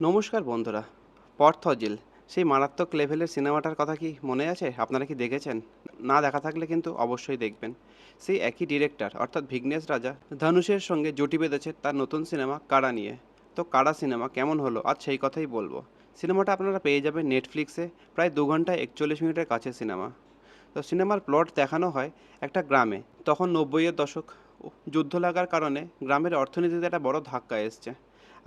নমস্কার বন্ধুরা। পর্থজিল সেই মারাত্মক লেভেলের সিনেমাটার কথা কি মনে আছে? আপনারা কি দেখেছেন? না দেখা থাকলে কিন্তু অবশ্যই দেখবেন। সেই একই ডিরেক্টর অর্থাৎ ভিঘ্নেশ রাজা ধনুষের সঙ্গে জুটি বেঁধেছে তার নতুন সিনেমা কাড়া নিয়ে। তো কাড়া সিনেমা কেমন হলো আজ সেই কথাই বলবো। সিনেমাটা আপনারা পেয়ে যাবেন নেটফ্লিক্সে। প্রায় 2 ঘন্টা 41 মিনিটের কাছে সিনেমা। তো সিনেমার প্লট দেখানো হয় একটা গ্রামে। তখন 90-এর দশক। যুদ্ধ লাগার কারণে গ্রামের অর্থনীতিতে একটা বড় ধাক্কা এসছে।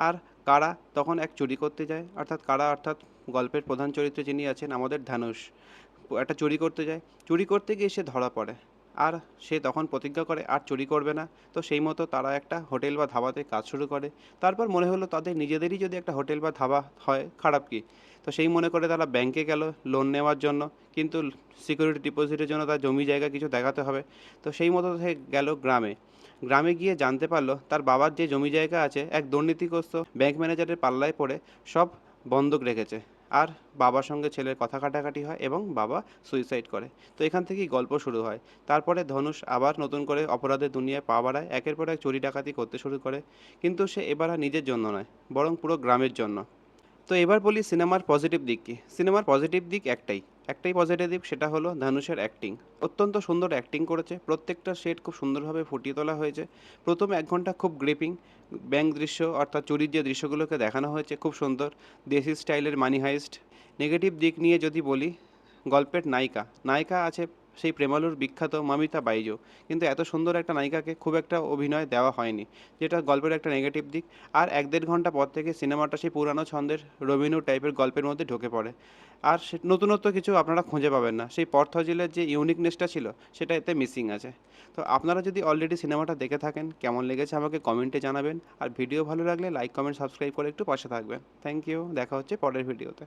আর কারা তখন এক চুরি করতে যায়, অর্থাৎ কারা অর্থাৎ গল্পের প্রধান চরিত্রে যিনি আছেন আমাদের ধানুষ, একটা চুরি করতে যায়। চুরি করতে গিয়ে সে ধরা পড়ে। আর সে তখন প্রতিজ্ঞা করে আর চুরি করবে না। তো সেই মতো তারা একটা হোটেল বা ধাবাতে কাজ শুরু করে। তারপর মনে হলো তাদের নিজেদেরই যদি একটা হোটেল বা ধাবা হয়, খারাপ কি। তো সেই মনে করে তারা ব্যাংকে গেল লোন নেওয়ার জন্য। কিন্তু সিকিউরিটি ডিপোজিটের জন্য তার জমি জায়গা কিছু দেখাতে হবে। তো সেই মতো সে গেল গ্রামে। গ্রামে গিয়ে জানতে পারলো তার বাবার যে জমি জায়গা আছে এক দুর্নীতিগ্রস্ত ব্যাংক ম্যানেজারের পাল্লায় পড়ে সব বন্ধক রেখেছে। আর বাবার সঙ্গে ছেলের কথা কাটাকাটি হয় এবং বাবা সুইসাইড করে। তো এখান থেকেই গল্প শুরু হয়। তারপরে ধনুষ আবার নতুন করে অপরাধের দুনিয়ায় পা বাড়ায়, একের পর এক চুরি ডাকাতি করতে শুরু করে। কিন্তু সে এবার আর নিজের জন্য নয়, বরং পুরো গ্রামের জন্য। তো এবার বলি সিনেমার পজিটিভ দিক কী। সিনেমার পজিটিভ দিক একটাই পজিটিভ দিক, সেটা হলো ধানুষের অ্যাক্টিং। অত্যন্ত সুন্দর অ্যাক্টিং করেছে, প্রত্যেকটা সেট খুব সুন্দরভাবে ফুটিয়ে তোলা হয়েছে। প্রথম 1 ঘন্টা খুব গ্রিপিং। ব্যাংক দৃশ্য অর্থাৎ চুরির যে দৃশ্যগুলোকে দেখানো হয়েছে খুব সুন্দর। দেশি স্টাইলের মানি হাইস্ট। নেগেটিভ দিক নিয়ে যদি বলি, গল্পের নায়িকা আছে সেই প্রেমালুর বিখ্যাত মমিতা বাইজু। কিন্তু এত সুন্দর একটা নায়িকাকে খুব একটা অভিনয় দেওয়া হয়নি, যেটা গল্পের একটা নেগেটিভ দিক। আর 1-1.5 ঘন্টা পর থেকে সিনেমাটা সেই পুরানো ছন্দের রবিনহুড টাইপের গল্পের মধ্যে ঢুকে পড়ে। আর সে নতুনত্ব কিছু আপনারা খুঁজে পাবেন না, সেই পর্থজিলের যে ইউনিকনেসটা ছিল সেটা এতে মিসিং আছে। তো আপনারা যদি অলরেডি সিনেমাটা দেখে থাকেন, কেমন লেগেছে আমাকে কমেন্টে জানাবেন। আর ভিডিও ভালো লাগলে লাইক কমেন্ট সাবস্ক্রাইব করে একটু পাশে থাকবেন। থ্যাংক ইউ, দেখা হচ্ছে পরের ভিডিওতে।